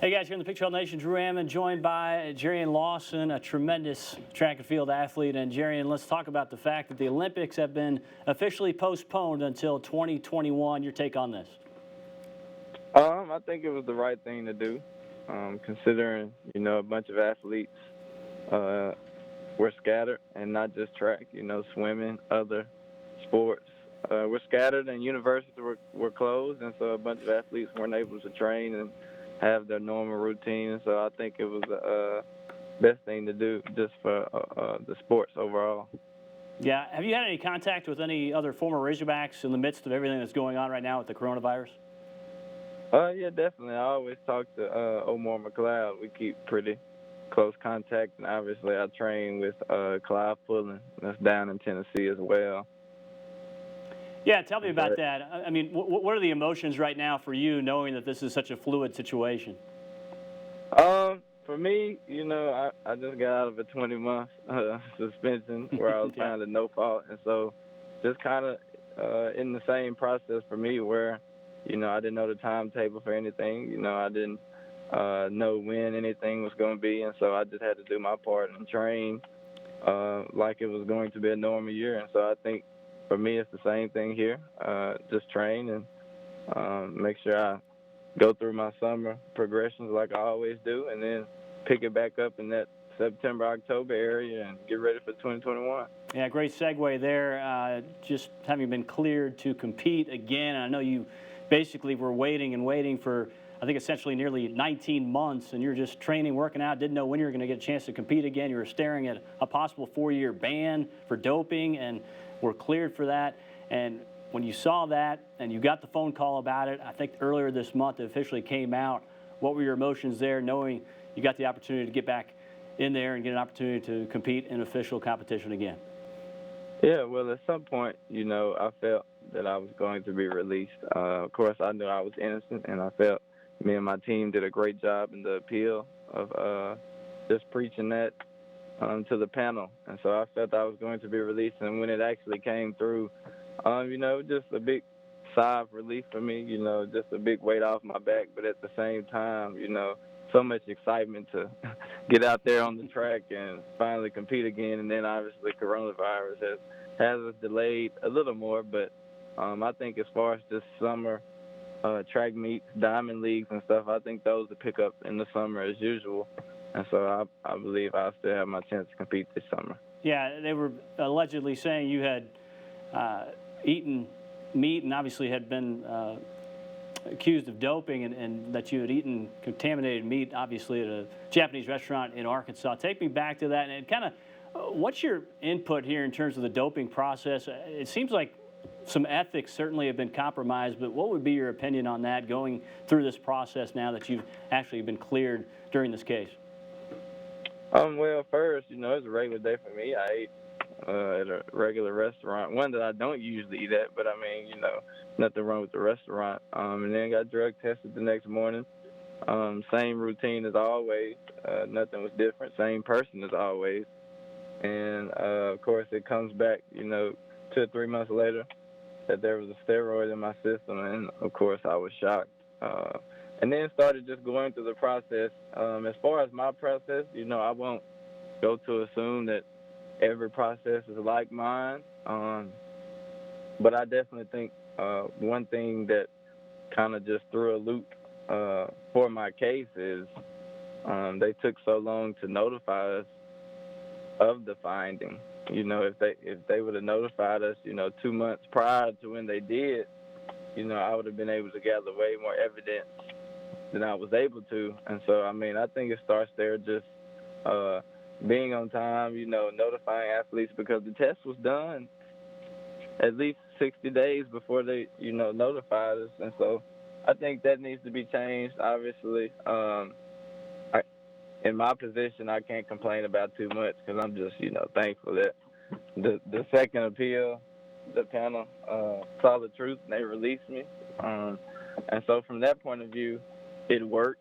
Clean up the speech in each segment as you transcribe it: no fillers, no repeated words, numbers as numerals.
Hey guys, here in the Picture Nation, Drew Ammon, joined by Jarrion Lawson, a tremendous track and field athlete. And Jarrion, let's talk about the fact that the Olympics have been officially postponed until 2021. Your take on this? I think it was the right thing to do, considering a bunch of athletes were scattered, and not just track. Swimming, other sports were scattered, and universities were closed, and so a bunch of athletes weren't able to train and have their normal routine. And so I think it was the best thing to do just for the sports overall. Yeah. Have you had any contact with any other former Razorbacks in the midst of everything that's going on right now with the coronavirus? Yeah, definitely. I always talk to Omar McLeod. We keep pretty close contact, and obviously I train with Clive Pullen. That's down in Tennessee as well. Yeah, tell me about that. I mean, what are the emotions right now for you, knowing that this is such a fluid situation? For me, I just got out of a 20-month suspension where I was found at no fault, and so just kind of in the same process for me where, I didn't know the timetable for anything. I didn't know when anything was going to be, and so I just had to do my part and train like it was going to be a normal year. And so I think for me it's the same thing here. Just train and make sure I go through my summer progressions like I always do, and then pick it back up in that September, October area and get ready for 2021. Yeah, great segue there. Just having been cleared to compete again, I know you basically were waiting and waiting for, I think, essentially nearly 19 months, and you're just training, working out, didn't know when you were going to get a chance to compete again. You were staring at a possible 4-year ban for doping, and were cleared for that. And when you saw that and you got the phone call about it, I think earlier this month it officially came out. What were your emotions there, knowing you got the opportunity to get back in there and get an opportunity to compete in official competition again? Yeah, well, at some point, I felt that I was going to be released. Of course, I knew I was innocent, and I felt me and my team did a great job in the appeal of just preaching that to the panel. And so I felt I was going to be released, and when it actually came through, just a big sigh of relief for me, just a big weight off my back. But at the same time, so much excitement to get out there on the track and finally compete again. And then obviously coronavirus has us delayed a little more. But I think as far as this summer track meets, diamond leagues and stuff, I think those will pick up in the summer as usual. And so I believe I'll still have my chance to compete this summer. Yeah, they were allegedly saying you had eaten meat and obviously had been accused of doping, and that you had eaten contaminated meat, obviously, at a Japanese restaurant in Arkansas. Take me back to that, and kind of what's your input here in terms of the doping process? It seems like some ethics certainly have been compromised, but what would be your opinion on that going through this process now that you've actually been cleared during this case? Well, first, it was a regular day for me. I ate at a regular restaurant, one that I don't usually eat at, but I mean, nothing wrong with the restaurant. And then got drug tested the next morning. Same routine as always. Nothing was different. Same person as always. And of course, it comes back, 2 or 3 months later, that there was a steroid in my system, and of course, I was shocked. And then started just going through the process. As far as my process, I won't go to assume that every process is like mine. But I definitely think one thing that kind of just threw a loop for my case is they took so long to notify us of the finding. If they would have notified us, 2 months prior to when they did, I would have been able to gather way more evidence than I was able to. And so, I mean, I think it starts there, just being on time, notifying athletes, because the test was done at least 60 days before they, notified us. And so I think that needs to be changed, obviously. In my position, I can't complain about too much because I'm just, thankful that the second appeal, the panel saw the truth and they released me. And so from that point of view, it worked.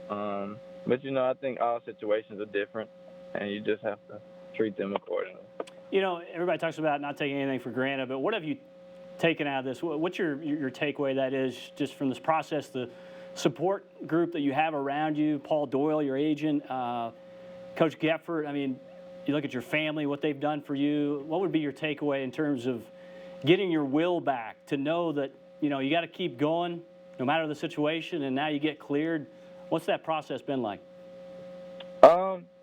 But, I think all situations are different, and you just have to treat them accordingly. Everybody talks about not taking anything for granted, but what have you taken out of this? What's your takeaway, that is, just from this process, the support group that you have around you, Paul Doyle, your agent, Coach Geffert, I mean, you look at your family, what they've done for you. What would be your takeaway in terms of getting your will back to know that, you know, you got to keep going no matter the situation, and now you get cleared? What's that process been like?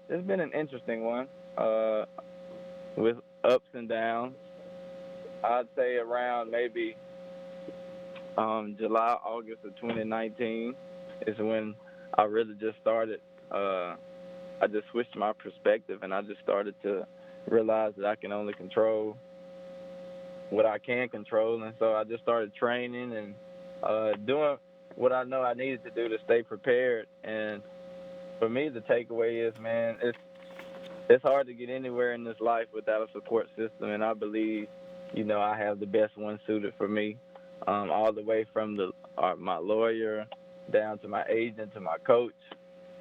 It's been an interesting one, with ups and downs. I'd say around maybe July, August of 2019 is when I really just started. I just switched my perspective, and I just started to realize that I can only control what I can control. And so I just started training and doing what I know I needed to do to stay prepared. And for me, the takeaway is, man, it's hard to get anywhere in this life without a support system, and I believe, you know, I have the best one suited for me, all the way from my lawyer down to my agent to my coach,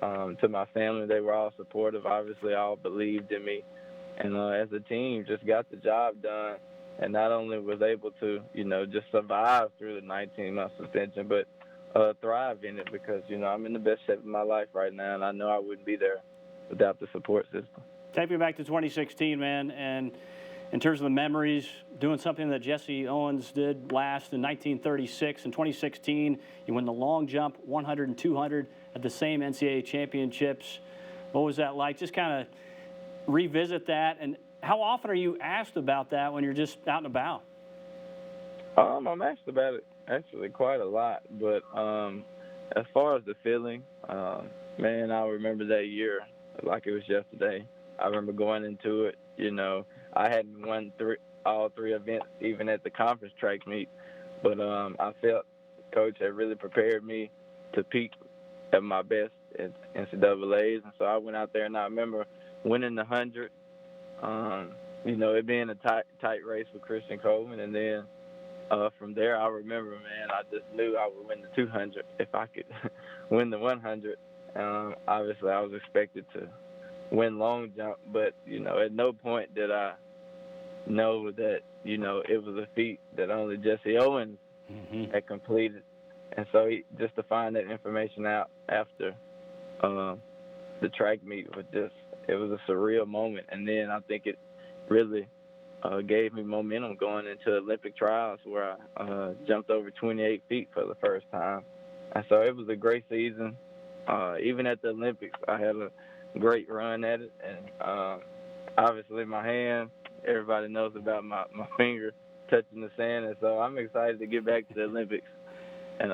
to my family. They were all supportive. Obviously, all believed in me, and as a team, just got the job done, and not only was able to, you know, just survive through the 19-month suspension, but thrive in it, because, you know, I'm in the best shape of my life right now, and I know I wouldn't be there without the support system. Take me back to 2016, man, and in terms of the memories, doing something that Jesse Owens did last in 1936. In 2016, you win the long jump, 100 and 200 at the same NCAA championships. What was that like? Just kind of revisit that, and how often are you asked about that when you're just out and about? I'm asked about it actually quite a lot, but as far as the feeling, man, I remember that year like it was yesterday. I remember going into it, you know, I hadn't won all three events, even at the conference track meet, but I felt Coach had really prepared me to peak at my best at NCAAs, and so I went out there and I remember winning the 100. You know, it being a tight race with Christian Coleman, and then from there, I remember, man, I just knew I would win the 200 if I could win the 100. Obviously, I was expected to win long jump, but, you know, at no point did I know that, you know, it was a feat that only Jesse Owens had completed. And so just to find that information out after the track meet was just, it was a surreal moment. And then I think it really gave me momentum going into Olympic trials, where I jumped over 28 feet for the first time. And so it was a great season. Even at the Olympics, I had a great run at it. And obviously my hand, everybody knows about my finger touching the sand. And so I'm excited to get back to the Olympics and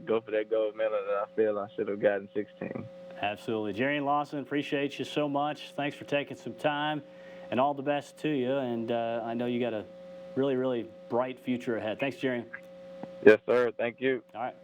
go for that gold medal that I feel I should have gotten 16. Absolutely. Jarrion Lawson, appreciate you so much. Thanks for taking some time, and all the best to you. And I know you got a really, really bright future ahead. Thanks, Jarrion. Yes, sir. Thank you. All right.